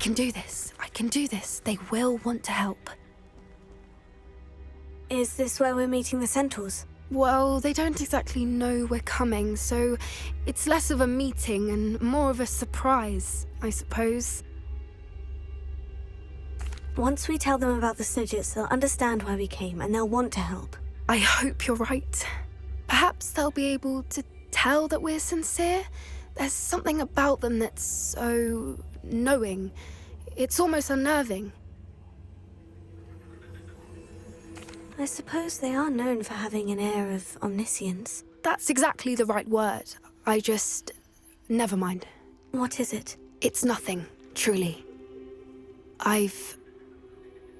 can do this. I can do this. They will want to help. Is this where we're meeting the centaurs? Well, they don't exactly know we're coming, so it's less of a meeting and more of a surprise, I suppose. Once we tell them about the Snidgets, they'll understand why we came and they'll want to help. I hope you're right. Perhaps they'll be able to tell that we're sincere. There's something about them that's so knowing. It's almost unnerving. I suppose they are known for having an air of omniscience. That's exactly the right word. Never mind. What is it? It's nothing, truly.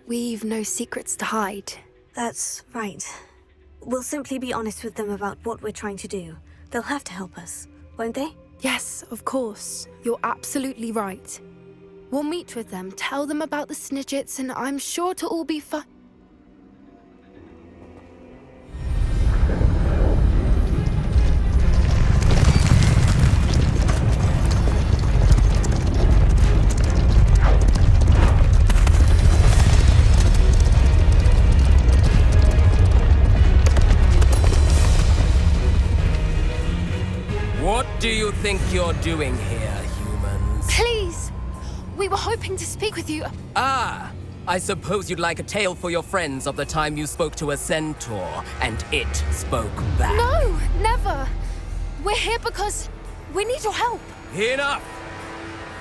We've no secrets to hide. That's right. We'll simply be honest with them about what we're trying to do. They'll have to help us, won't they? Yes, of course. You're absolutely right. We'll meet with them, tell them about the Snidgets, and I'm sure to all be fine. What do you think you're doing here, humans? Please! We were hoping to speak with you. Ah! I suppose you'd like a tale for your friends of the time you spoke to a centaur, and it spoke back. No, never! We're here because we need your help. Enough!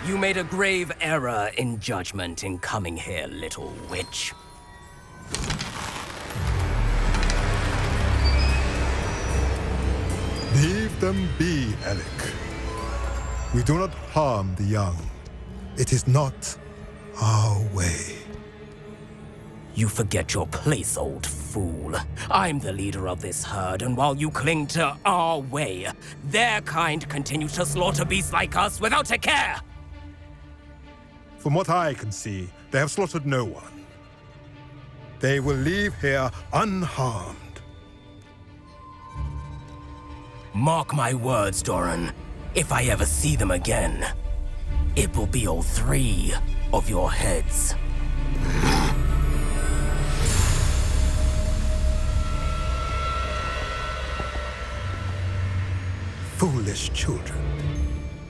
You made a grave error in judgment in coming here, little witch. Leave them be, Alec. We do not harm the young. It is not our way. You forget your place, old fool. I'm the leader of this herd, and while you cling to our way, their kind continues to slaughter beasts like us without a care! From what I can see, they have slaughtered no one. They will leave here unharmed. Mark my words, Doran. If I ever see them again, it will be all 3 of your heads. Foolish children.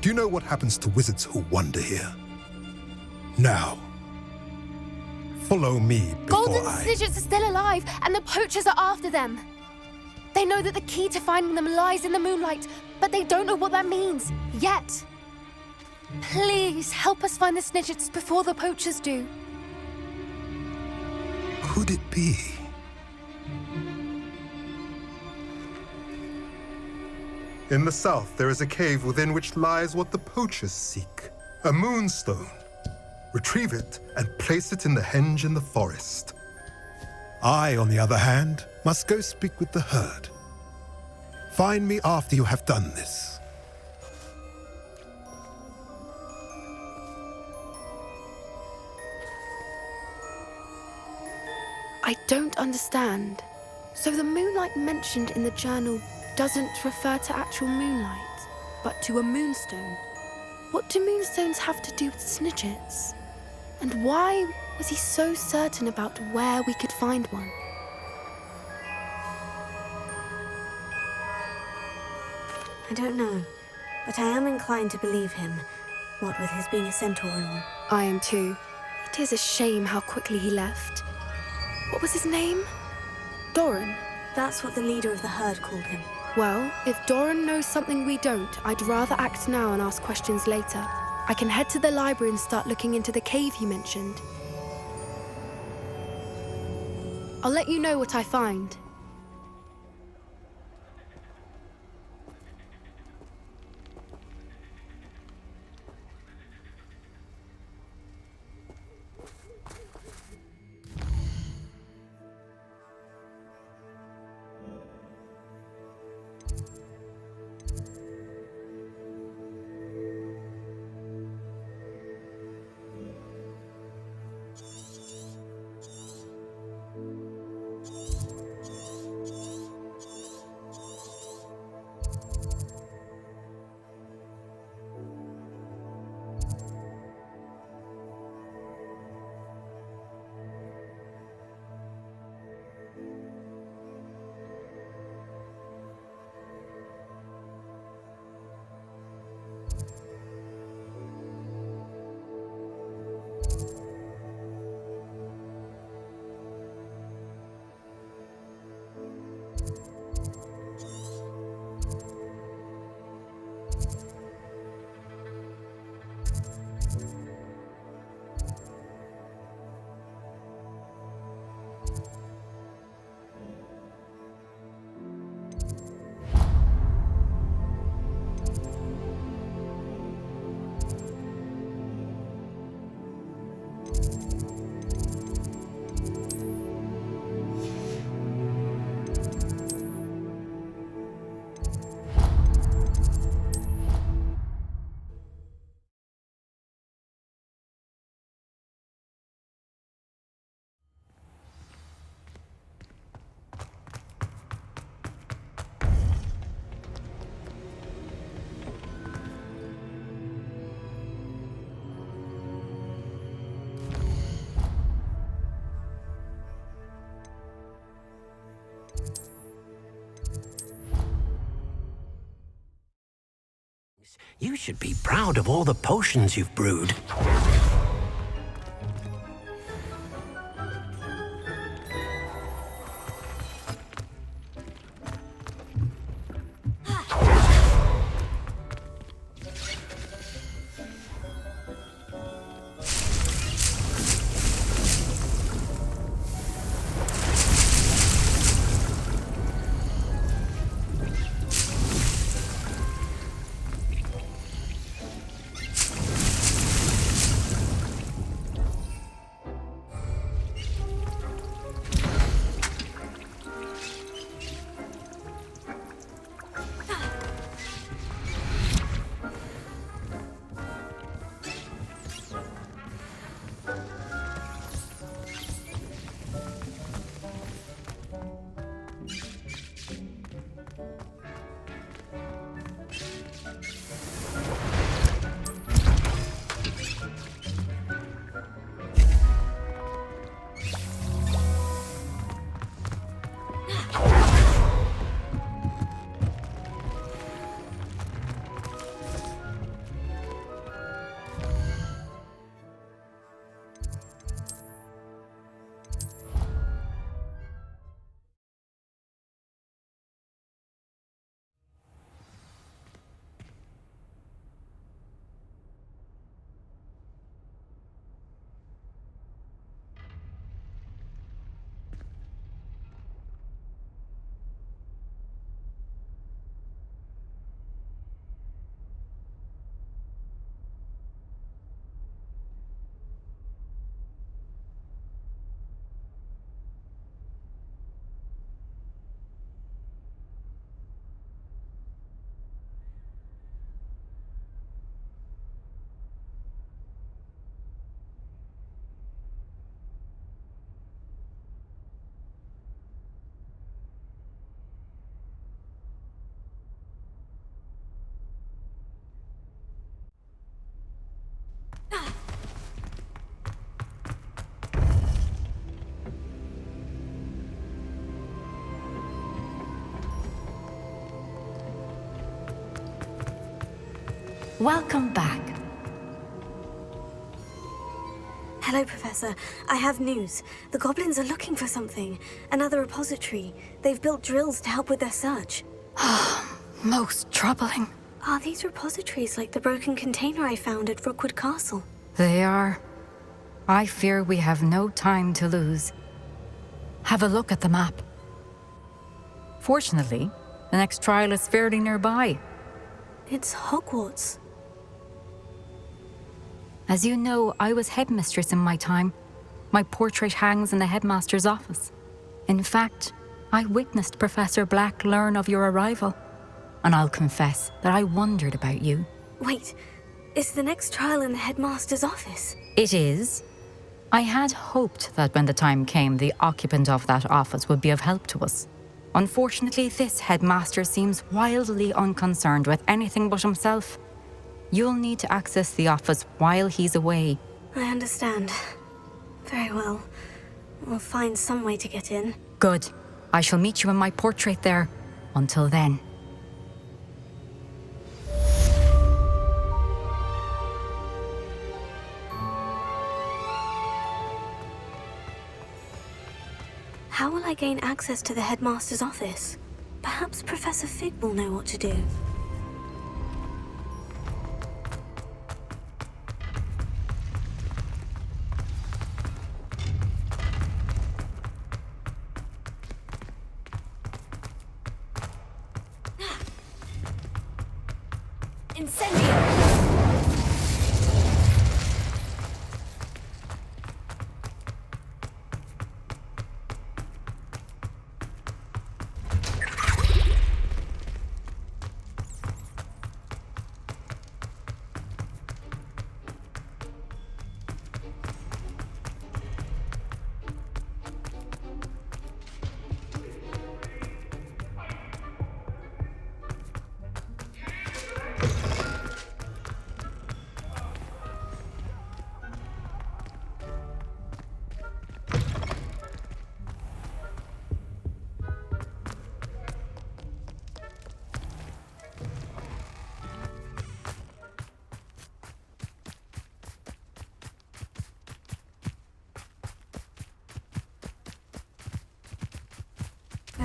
Do you know what happens to wizards who wander here? Now, follow me before Golden Snidgets are still alive, and the poachers are after them. They know that the key to finding them lies in the moonlight, but they don't know what that means, yet. Please, help us find the Snidgets before the poachers do. Could it be? In the south, there is a cave within which lies what the poachers seek. A moonstone. Retrieve it and place it in the henge in the forest. I, on the other hand, must go speak with the herd. Find me after you have done this. I don't understand. So the moonlight mentioned in the journal doesn't refer to actual moonlight, but to a moonstone. What do moonstones have to do with Snidgets? And why was he so certain about where we could find one? I don't know, but I am inclined to believe him, what with his being a centaur and all. I am too. It is a shame how quickly he left. What was his name? Doran? That's what the leader of the herd called him. Well, if Doran knows something we don't, I'd rather act now and ask questions later. I can head to the library and start looking into the cave you mentioned. I'll let you know what I find. You should be proud of all the potions you've brewed. Welcome back. Hello, Professor. I have news. The goblins are looking for something. Another repository. They've built drills to help with their search. Most troubling. Are these repositories like the broken container I found at Rookwood Castle? They are. I fear we have no time to lose. Have a look at the map. Fortunately, the next trial is fairly nearby. It's Hogwarts. As you know, I was headmistress in my time. My portrait hangs in the headmaster's office. In fact, I witnessed Professor Black learn of your arrival. And I'll confess that I wondered about you. Wait, is the next trial in the headmaster's office? It is. I had hoped that when the time came, the occupant of that office would be of help to us. Unfortunately, this headmaster seems wildly unconcerned with anything but himself. You'll need to access the office while he's away. I understand. Very well. We'll find some way to get in. Good. I shall meet you in my portrait there. Until then. How will I gain access to the headmaster's office? Perhaps Professor Fig will know what to do. Incendio!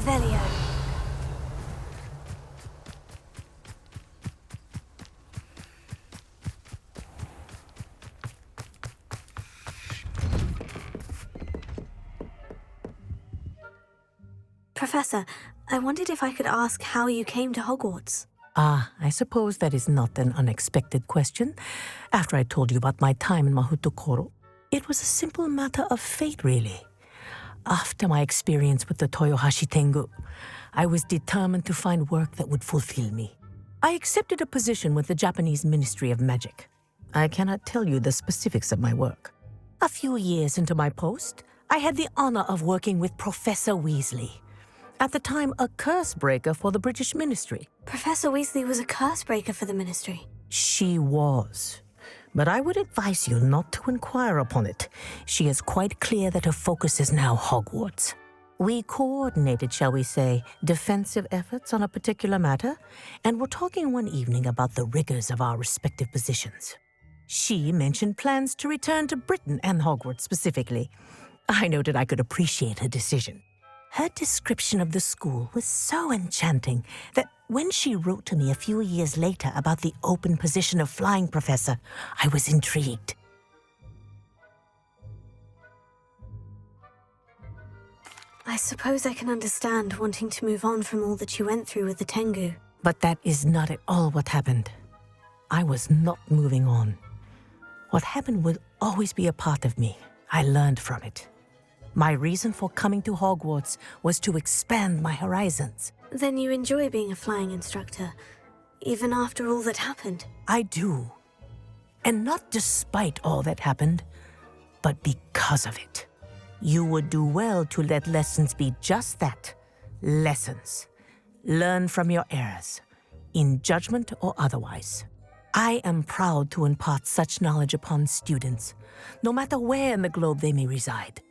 Revelio. Professor, I wondered if I could ask how you came to Hogwarts. I suppose that is not an unexpected question. After I told you about my time in Mahutokoro, it was a simple matter of fate, really. After my experience with the Toyohashi Tengu, I was determined to find work that would fulfill me. I accepted a position with the Japanese Ministry of Magic. I cannot tell you the specifics of my work. A few years into my post, I had the honor of working with Professor Weasley, at the time a curse breaker for the British Ministry. Professor Weasley was a curse breaker for the Ministry. She was. But I would advise you not to inquire upon it. She is quite clear that her focus is now Hogwarts. We coordinated, shall we say, defensive efforts on a particular matter, and were talking one evening about the rigors of our respective positions. She mentioned plans to return to Britain and Hogwarts specifically. I noted I could appreciate her decision. Her description of the school was so enchanting that when she wrote to me a few years later about the open position of flying professor, I was intrigued. I suppose I can understand wanting to move on from all that you went through with the Tengu. But that is not at all what happened. I was not moving on. What happened would always be a part of me. I learned from it. My reason for coming to Hogwarts was to expand my horizons. Then you enjoy being a flying instructor, even after all that happened? I do. And not despite all that happened, but because of it. You would do well to let lessons be just that, lessons. Learn from your errors, in judgment or otherwise. I am proud to impart such knowledge upon students, no matter where in the globe they may reside.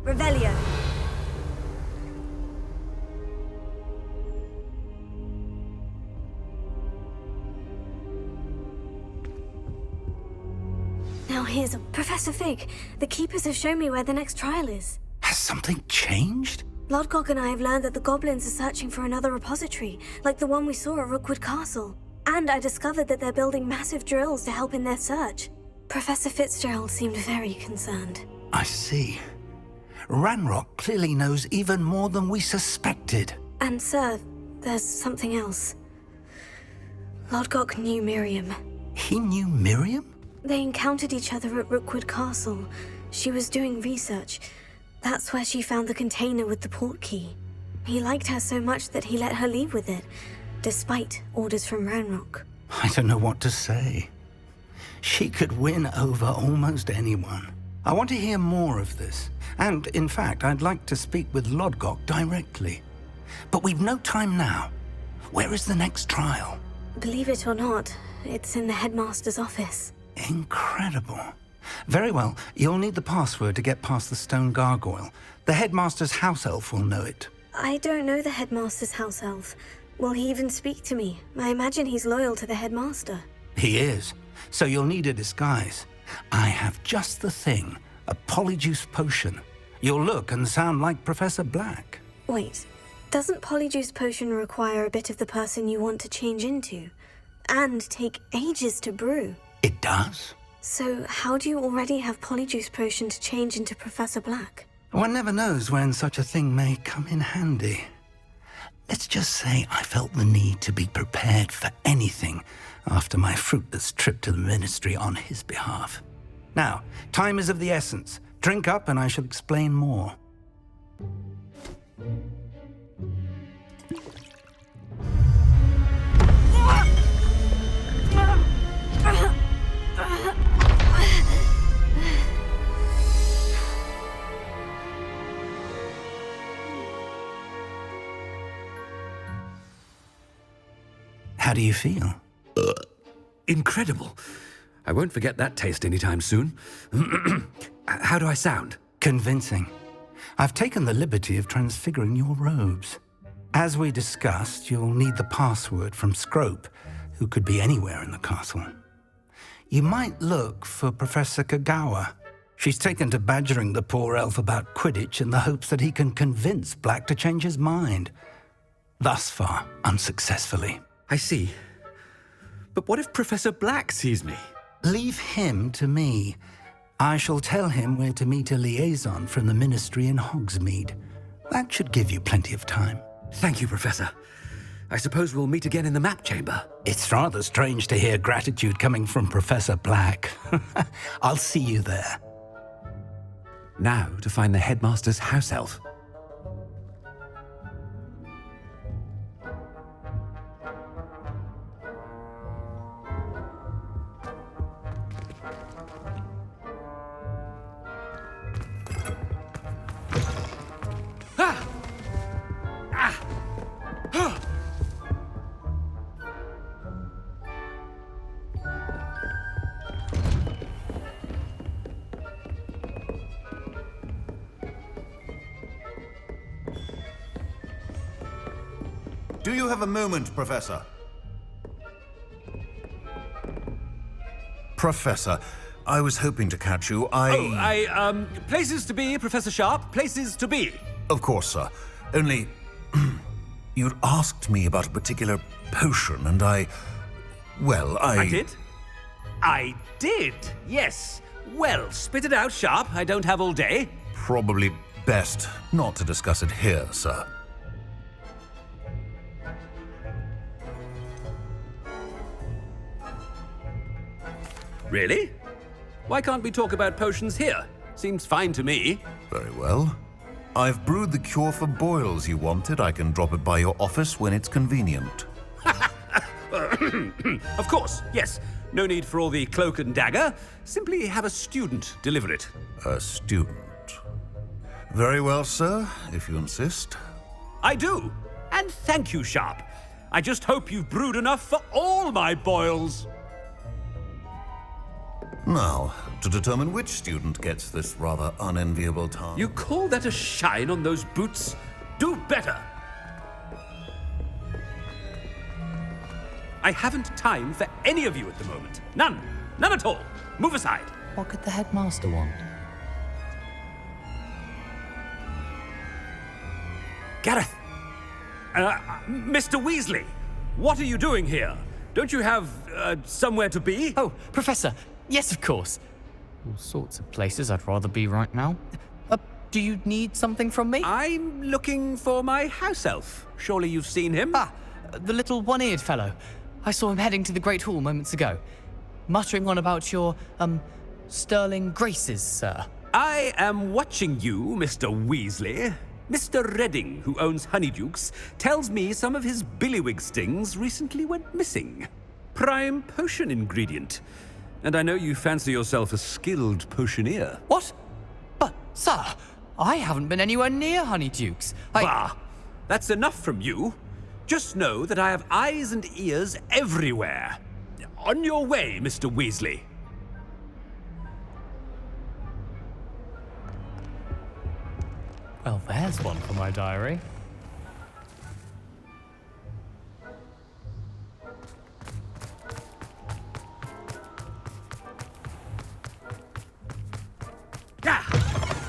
Revelio. Now here's a... Professor Fig, the Keepers have shown me where the next trial is. Has something changed? Lodgok and I have learned that the goblins are searching for another repository, like the one we saw at Rookwood Castle. And I discovered that they're building massive drills to help in their search. Professor Fitzgerald seemed very concerned. I see. Ranrock clearly knows even more than we suspected. And sir, there's something else. Lodgok knew Miriam. He knew Miriam? They encountered each other at Rookwood Castle. She was doing research. That's where she found the container with the port key. He liked her so much that he let her leave with it, despite orders from Ranrock. I don't know what to say. She could win over almost anyone. I want to hear more of this. And, in fact, I'd like to speak with Lodgok directly. But we've no time now. Where is the next trial? Believe it or not, it's in the headmaster's office. Incredible. Very well, you'll need the password to get past the stone gargoyle. The headmaster's house elf will know it. I don't know the headmaster's house elf. Will he even speak to me? I imagine he's loyal to the headmaster. He is. So you'll need a disguise. I have just the thing. A polyjuice potion. You'll look and sound like Professor Black. Wait, doesn't polyjuice potion require a bit of the person you want to change into? And take ages to brew? It does? So how do you already have polyjuice potion to change into Professor Black? One never knows when such a thing may come in handy. Let's just say I felt the need to be prepared for anything after my fruitless trip to the Ministry on his behalf. Now, time is of the essence. Drink up and I shall explain more. How do you feel? Incredible. I won't forget that taste anytime soon. How do I sound? Convincing. I've taken the liberty of transfiguring your robes. As we discussed, you'll need the password from Scrope, who could be anywhere in the castle. You might look for Professor Kagawa. She's taken to badgering the poor elf about Quidditch in the hopes that he can convince Black to change his mind. Thus far, unsuccessfully. I see. But what if Professor Black sees me? Leave him to me. I shall tell him where to meet a liaison from the Ministry in Hogsmeade. That should give you plenty of time. Thank you, Professor. I suppose we'll meet again in the map chamber. It's rather strange to hear gratitude coming from Professor Black. I'll see you there. Now to find the headmaster's house elf. Do you have a moment, Professor? Professor, I was hoping to catch you. Places to be, Professor Sharp. Places to be. Of course, sir. Only... you'd asked me about a particular potion, and well, I did? I did, yes. Well, spit it out, Sharp. I don't have all day. Probably best not to discuss it here, sir. Really? Why can't we talk about potions here? Seems fine to me. Very well. I've brewed the cure for boils you wanted. I can drop it by your office when it's convenient. Of course, yes. No need for all the cloak and dagger. Simply have a student deliver it. A student. Very well, sir, if you insist. I do. And thank you, Sharp. I just hope you've brewed enough for all my boils. Now, to determine which student gets this rather unenviable task. You call that a shine on those boots? Do better! I haven't time for any of you at the moment. None. None at all. Move aside. What could the headmaster want? Gareth! Mr. Weasley! What are you doing here? Don't you have, somewhere to be? Oh, Professor! Yes, of course. All sorts of places I'd rather be right now. Do you need something from me? I'm looking for my house elf. Surely you've seen him? Ah, the little one-eared fellow. I saw him heading to the Great Hall moments ago, muttering on about your, sterling graces, sir. I am watching you, Mr. Weasley. Mr. Redding, who owns Honeydukes, tells me some of his billywig stings recently went missing. Prime potion ingredient. And I know you fancy yourself a skilled potioneer. What? But, sir, I haven't been anywhere near Honeydukes. Bah! That's enough from you. Just know that I have eyes and ears everywhere. On your way, Mr. Weasley. Well, there's one for my diary.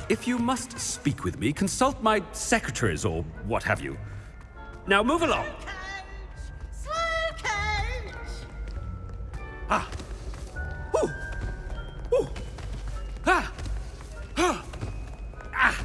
If you must speak with me, consult my secretaries or what have you. Now move along. Slow coach! Ah. Ooh. Ooh. Ah. Ah. Ah.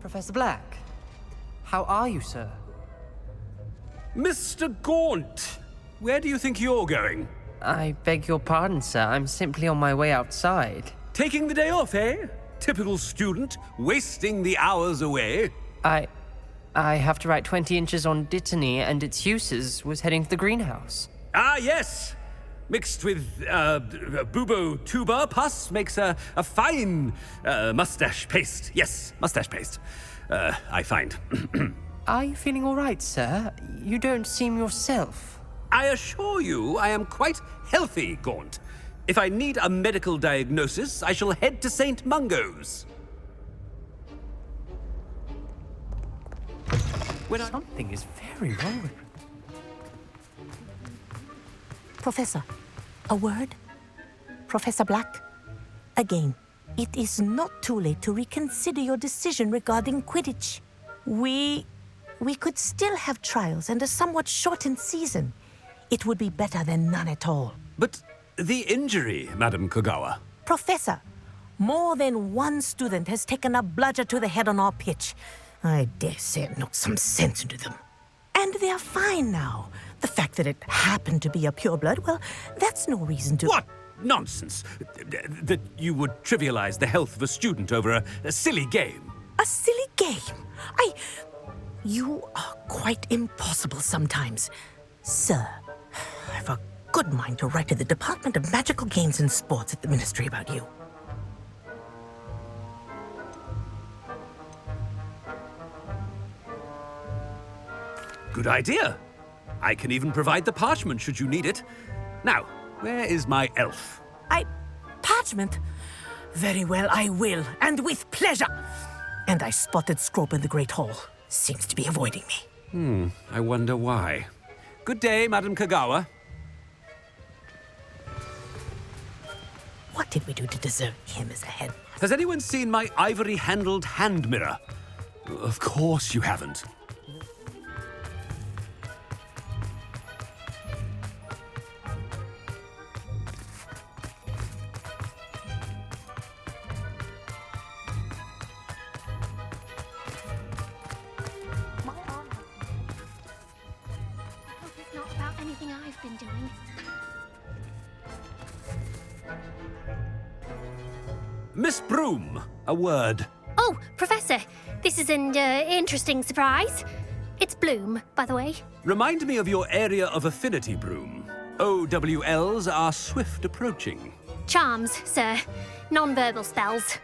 Professor Black. How are you, sir? Mr. Gaunt, where do you think you're going? I beg your pardon, sir. I'm simply on my way outside. Taking the day off, eh? Typical student, wasting the hours away. I have to write 20 inches on Dittany and its uses. Was heading to the greenhouse. Ah, yes! Mixed with bubo tuber pus makes a fine mustache paste. Yes, mustache paste. I find. Are you feeling all right, sir? You don't seem yourself. I assure you I am quite healthy, Gaunt. If I need a medical diagnosis, I shall head to St. Mungo's. Something is very wrong with... Professor, a word? Professor Black? Again, it is not too late to reconsider your decision regarding Quidditch. We could still have trials and a somewhat shortened season. It would be better than none at all. But the injury, Madam Kogawa. Professor, more than one student has taken a bludger to the head on our pitch. I dare say it knocked some sense into them. And they're fine now. The fact that it happened to be a pureblood, well, that's no reason to... What nonsense! That you would trivialize the health of a student over a silly game. A silly game? You are quite impossible sometimes. Sir, I've a good mind to write to the Department of Magical Games and Sports at the Ministry about you. Good idea. I can even provide the parchment should you need it. Now, where is my elf? Parchment? Very well, I will, and with pleasure. And I spotted Scrope in the Great Hall. Seems to be avoiding me. I wonder why. Good day, Madam Kogawa. What did we do to deserve him as a head? Has anyone seen my ivory-handled hand mirror? Of course you haven't. Not about anything I've been doing. Miss Broom, a word. Oh, Professor, this is an interesting surprise. It's Bloom, by the way. Remind me of your area of affinity, Broom. OWLs are swift approaching. Charms, sir. Non-verbal spells.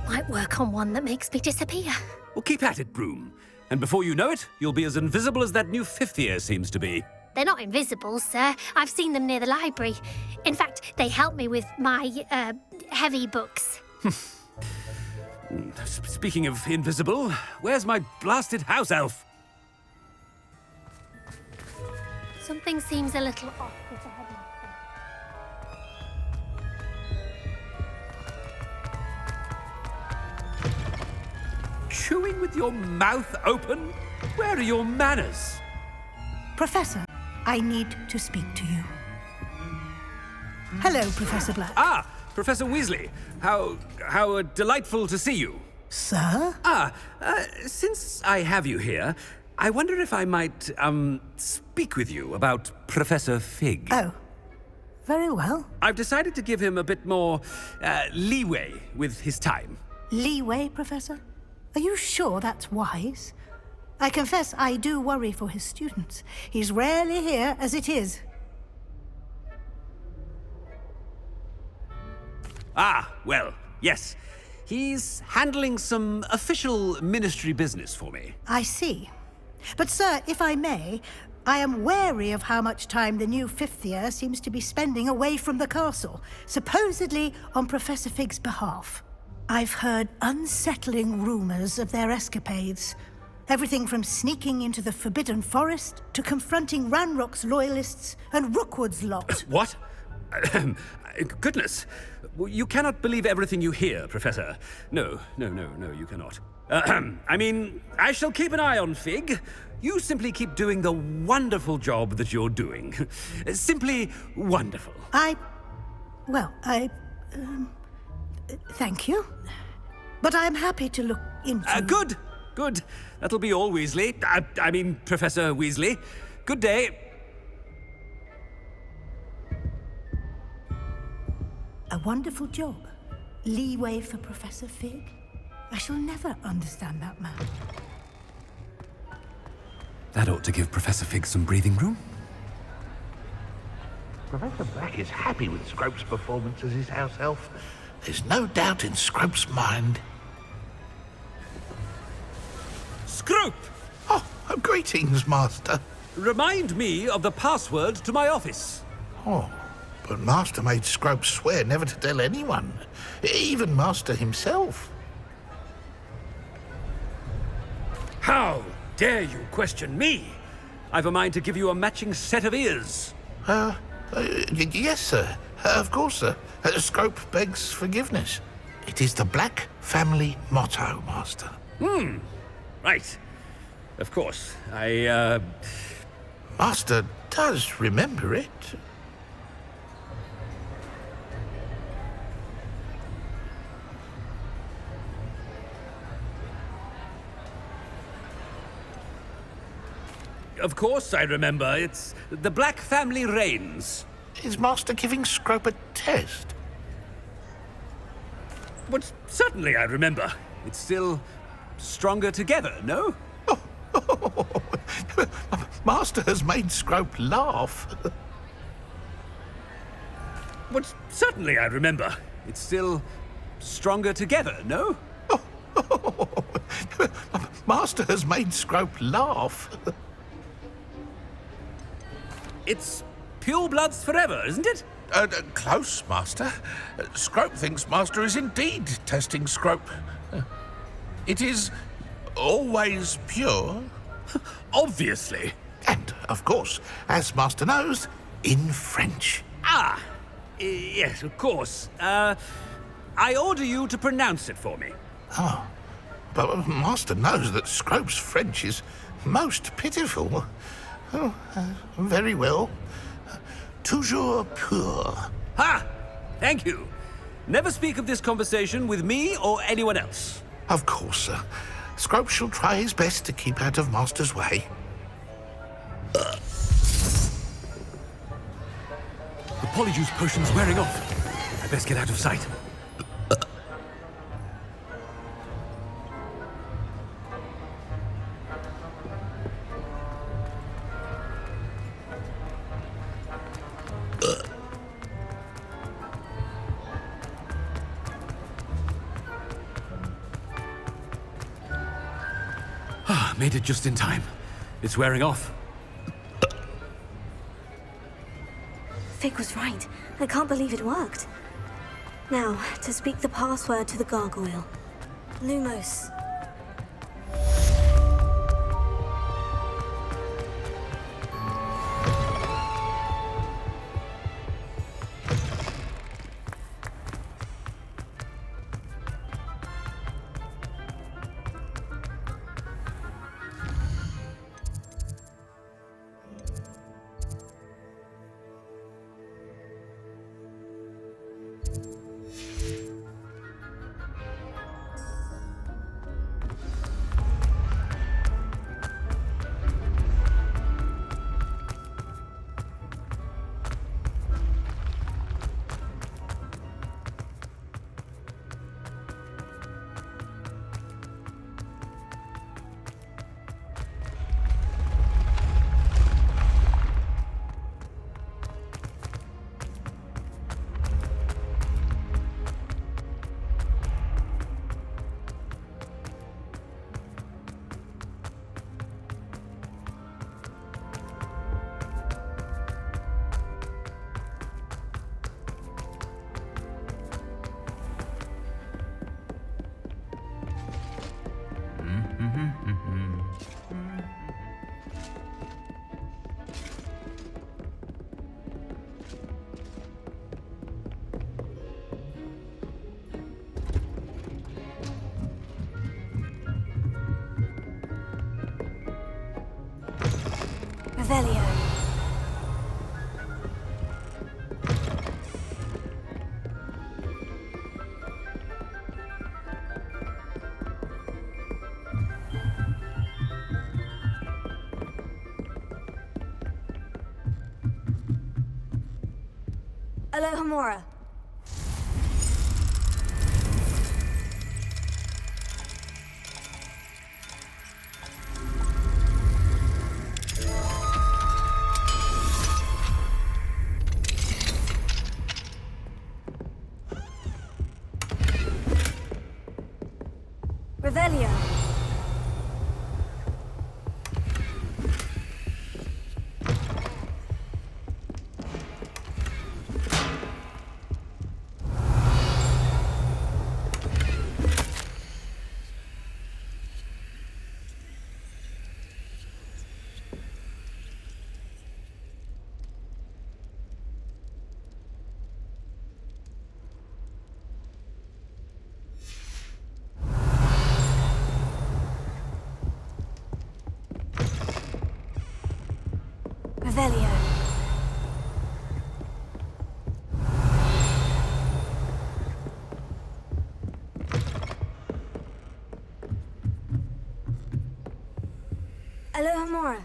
Might work on one that makes me disappear. Well, keep at it, Broom. And before you know it, you'll be as invisible as that new fifth year seems to be. They're not invisible, sir. I've seen them near the library. In fact, they help me with my, heavy books. Speaking of invisible, where's my blasted house elf? Something seems a little off with the headmaster. Chewing with your mouth open? Where are your manners? Professor, I need to speak to you. Hello, Professor Black. Ah, Professor Weasley. How delightful to see you. Sir? Since I have you here, I wonder if I might, speak with you about Professor Fig. Oh, very well. I've decided to give him a bit more, leeway with his time. Leeway, Professor? Are you sure that's wise? I confess I do worry for his students. He's rarely here as it is. Ah, well, yes. He's handling some official ministry business for me. I see. But, sir, if I may, I am wary of how much time the new fifth year seems to be spending away from the castle, supposedly on Professor Fig's behalf. I've heard unsettling rumors of their escapades. Everything from sneaking into the Forbidden Forest to confronting Ranrock's loyalists and Rookwood's lot. What? Goodness. You cannot believe everything you hear, Professor. No, you cannot. I mean, I shall keep an eye on Fig. You simply keep doing the wonderful job that you're doing. Simply wonderful. Thank you. But I'm happy to look into... Good. Good. That'll be all, Weasley. I mean, Professor Weasley. Good day. A wonderful job. Leeway for Professor Fig. I shall never understand that man. That ought to give Professor Fig some breathing room. Professor Black is happy with Scrope's performance as his house elf. There's no doubt in Scrope's mind. Scrope! Oh, greetings, Master. Remind me of the password to my office. Oh, but Master made Scrope swear never to tell anyone, even Master himself. How dare you question me? I've a mind to give you a matching set of ears. Yes, sir. Of course, sir. Scrope begs forgiveness. It is the Black family motto, Master. Right. Of course. Master does remember it. Of course I remember. It's the Black family reigns. Is Master giving Scrope a test? But certainly I remember. It's still stronger together, no? Master has made Scrope laugh. But certainly I remember. It's still stronger together, no? Master has made Scrope laugh. It's pure bloods forever, isn't it? Close, Master. Scrope thinks Master is indeed testing Scrope. It is always pure. Obviously. And, of course, as Master knows, in French. Yes, of course. I order you to pronounce it for me. Oh, but Master knows that Scrope's French is most pitiful. Oh, very well. Toujours pur. Ha! Thank you. Never speak of this conversation with me or anyone else. Of course, sir. Scrope shall try his best to keep out of Master's way. The Polyjuice potion's wearing off. I best get out of sight. Made it just in time. It's wearing off. Fig was right. I can't believe it worked. Now, to speak the password to the gargoyle. Lumos. Alohomora. Revelio. Revelio. Alohomora.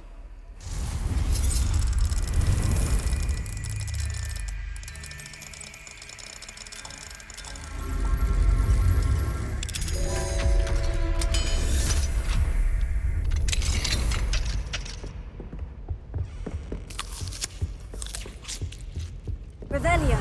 Revelio.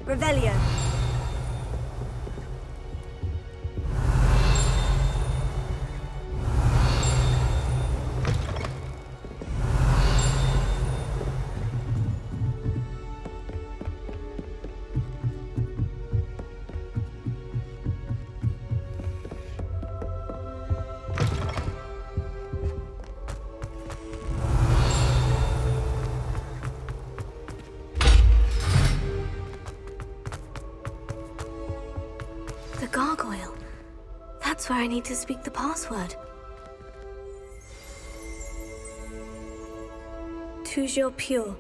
Revelio. The gargoyle. That's where I need to speak the password. Toujours pure.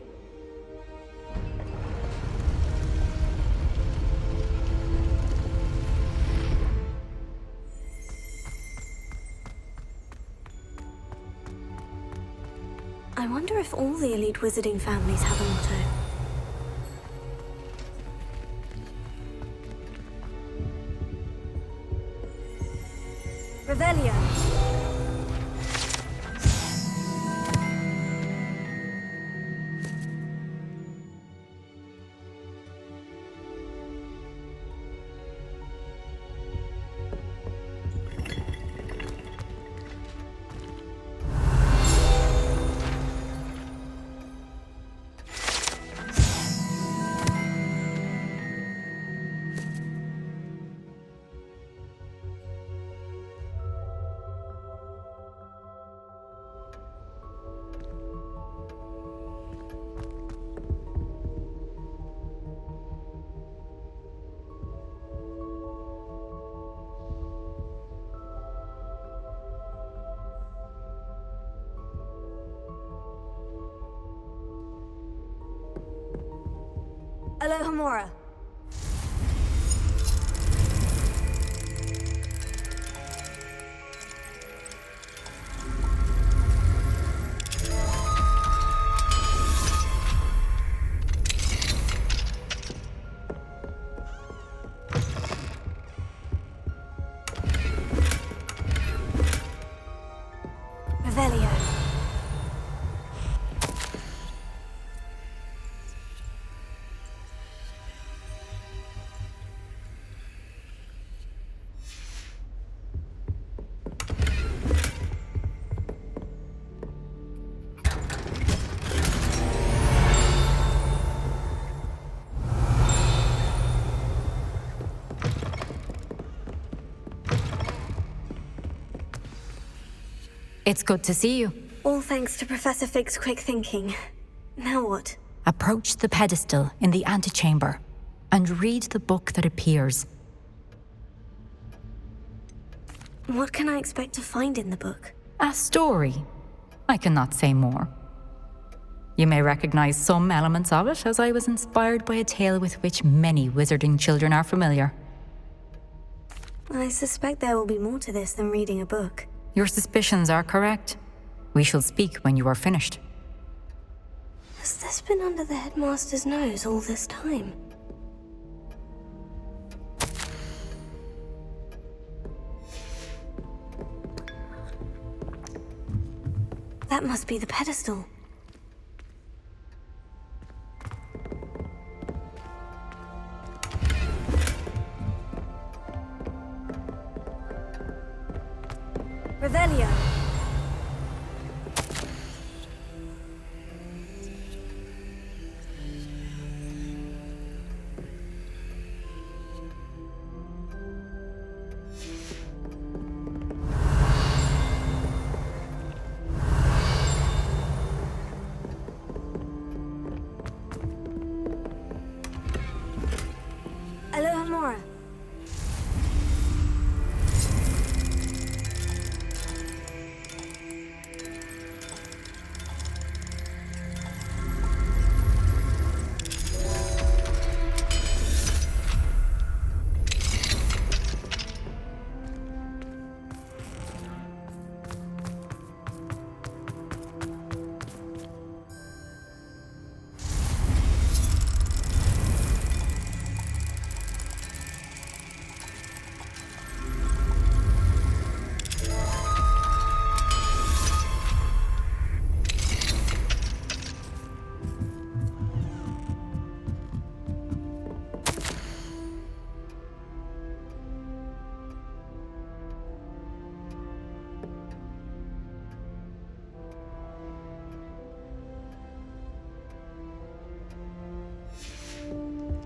I wonder if all the elite wizarding families have a motto. Revelio. Alohomora. Revelio. It's good to see you. All thanks to Professor Fig's quick thinking. Now what? Approach the pedestal in the antechamber and read the book that appears. What can I expect to find in the book? A story. I cannot say more. You may recognize some elements of it, as I was inspired by a tale with which many wizarding children are familiar. I suspect there will be more to this than reading a book. Your suspicions are correct. We shall speak when you are finished. Has this been under the headmaster's nose all this time? That must be the pedestal. Revelio. Aloha Mora.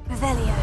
Revelio.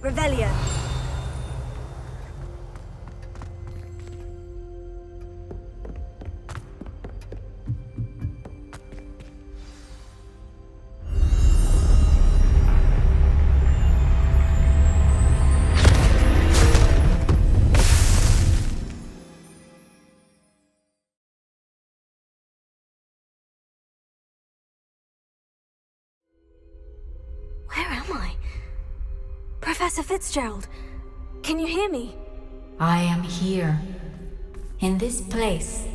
Revelio. Where am I? Professor Fitzgerald, can you hear me? I am here. In this place,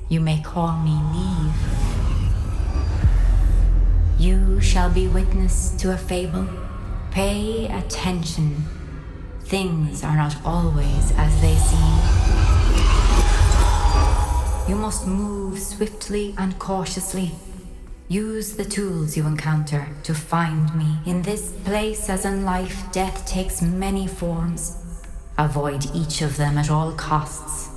you may call me Neve. You shall be witness to a fable. Pay attention. Things are not always as they seem. You must move swiftly and cautiously. Use the tools you encounter to find me. In this place, as in life, death takes many forms. Avoid each of them at all costs.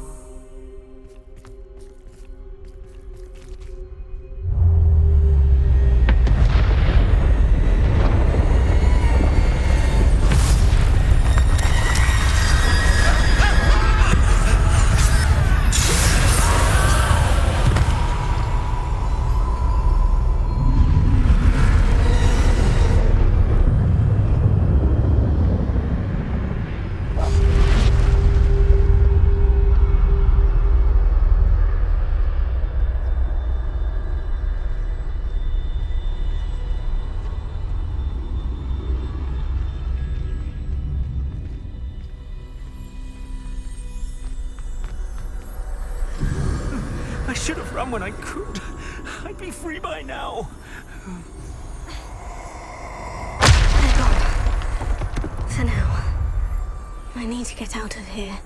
I should have run when I could. I'd be free by now. They're gone. For now. I need to get out of here.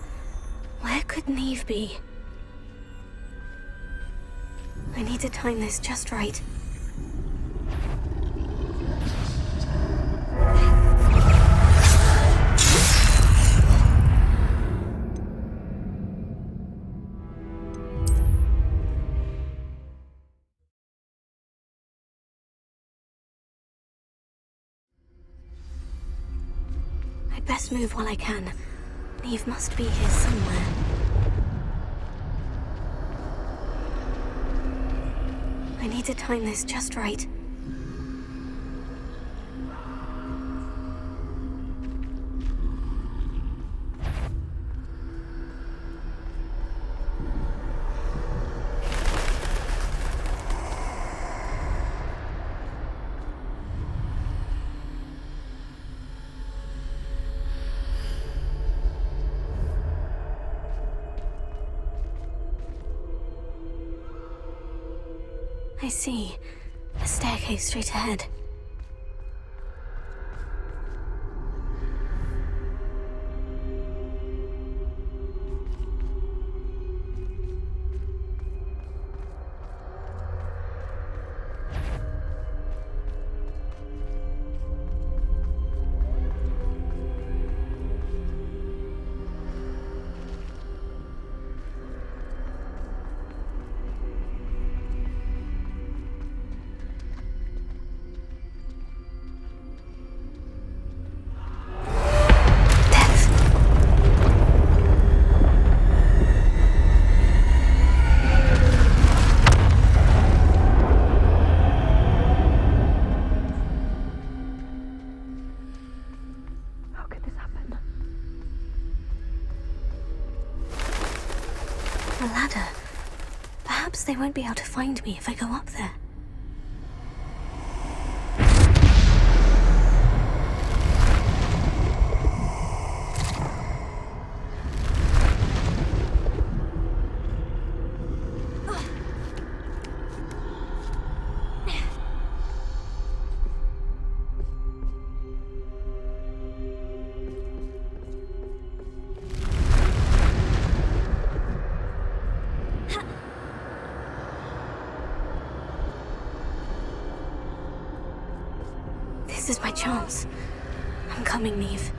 Where could Neve be? I need to time this just right. I'd best move while I can. Neve must be here somewhere. I need to time this just right. I see. A staircase straight ahead. A ladder. Perhaps they won't be able to find me if I go up there. This is my chance. I'm coming, Neve.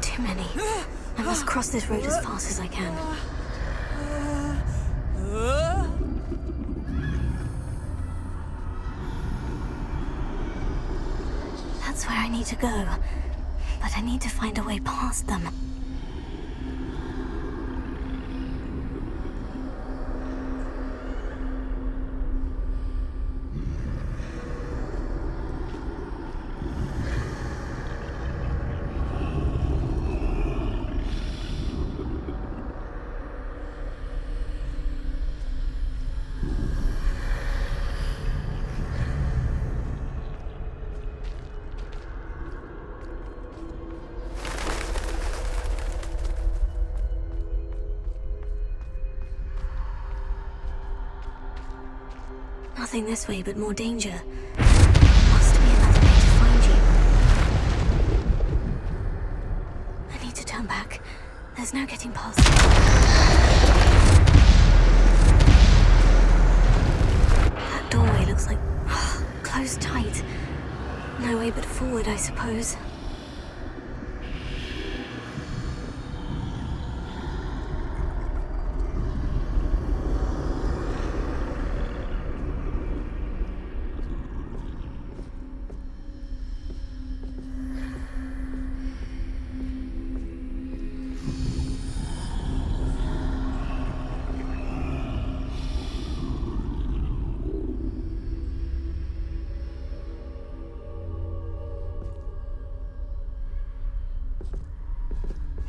Too many. I must cross this road as fast as I can. That's where I need to go. But I need to find a way past them. Nothing this way, but more danger. Must be another way to find you. I need to turn back. There's no getting past it. That doorway looks like closed tight. No way but forward, I suppose.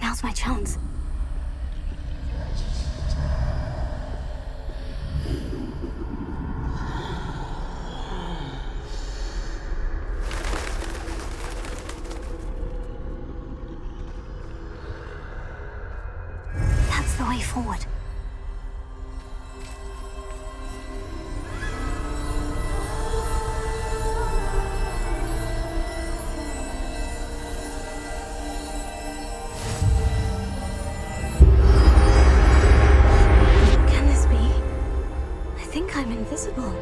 Now's my chance. That's the way forward. Can this be? I think I'm invisible.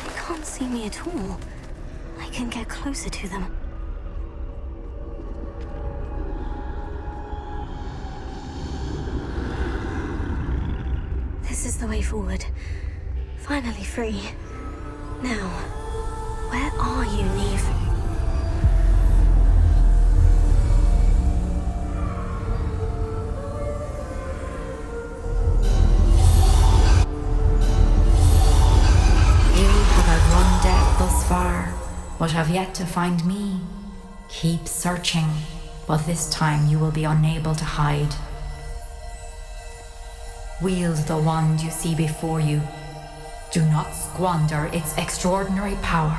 They can't see me at all. I can get closer to them. This is the way forward. Finally free. Now, where are you, Neve? You have outrun death thus far, but have yet to find me. Keep searching, but this time you will be unable to hide. Wield the wand you see before you. Do not squander its extraordinary power.